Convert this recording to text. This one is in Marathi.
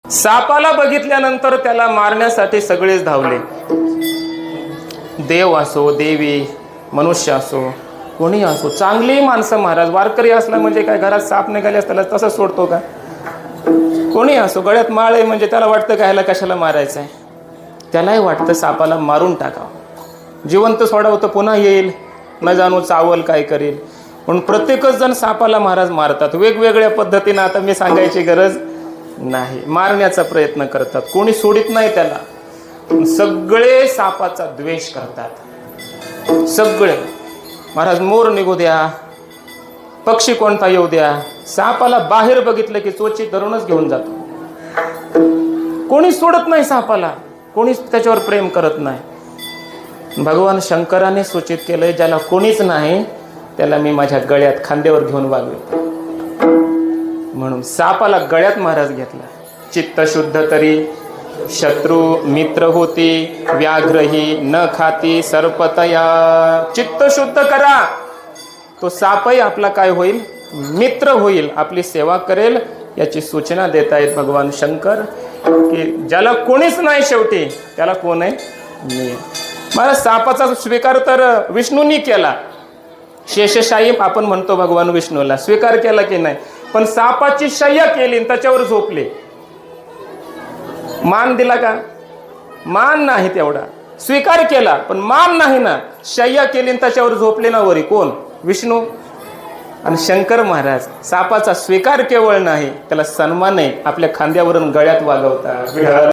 सापाला बघितल्यानंतर त्याला मारण्यासाठी सगळेच धावले. देव असो, देवी, मनुष्य असो, कोणी असो, चांगली माणसं. महाराज वारकरी असला म्हणजे काय, घरात साप निघाल्यास त्याला तसं सोडतो का? कोणी असो, गळ्यात माळ आहे म्हणजे त्याला वाटतं का ह्याला कशाला मारायचं आहे? त्यालाही वाटतं सापाला मारून टाकावं, जिवंत सोडावं तर पुन्हा येईल, न जाणू चावल काय करेल. पण प्रत्येकच जण सापाला महाराज मारतात वेगवेगळ्या पद्धतीनं. आता मी सांगायची गरज नाही, मारण्याचा प्रयत्न करतात, कोणी सोडित नाही त्याला. सगळे सापाचा द्वेष करतात, सगळे. महाराज मोर निघू द्या, पक्षी कोणता येऊ द्या, सापाला बाहेर बघितलं की चोची धरूनच घेऊन जातो. कोणी सोडत नाही सापाला, कोणीच त्याच्यावर प्रेम करत नाही. भगवान शंकराने सूचित केलंय, ज्याला कोणीच नाही त्याला मी माझ्या गळ्यात खांद्यावर घेऊन वागवतो. म्हणून सापाला गळ्यात महाराज घेतला. चित्त शुद्ध तरी शत्रू मित्र होती, व्याघ्रही न खाती सर्पतया. चित्त शुद्ध करा, तो सापही आपला काय होईल, मित्र होईल, आपली सेवा करेल. याची सूचना देत आहेत भगवान शंकर, की ज्याला कोणीच नाही शेवटी त्याला कोण आहे, मी. महाराज सापाचा स्वीकार तर विष्णूंनी केला. शेषशाही आपण म्हणतो भगवान विष्णूला, स्वीकार केला की नाही? पण सापाची शय्या केली, त्याच्यावर झोपले. मान दिला का? मान नाही तेवढा. स्वीकार केला पण मान नाही ना. शय्या केली त्याच्यावर झोपले ना वरी, कोण? विष्णू. आणि शंकर महाराज सापाचा स्वीकार केवळ नाही, त्याला सन्मान आहे, आपल्या खांद्यावरून गळ्यात वागवतात.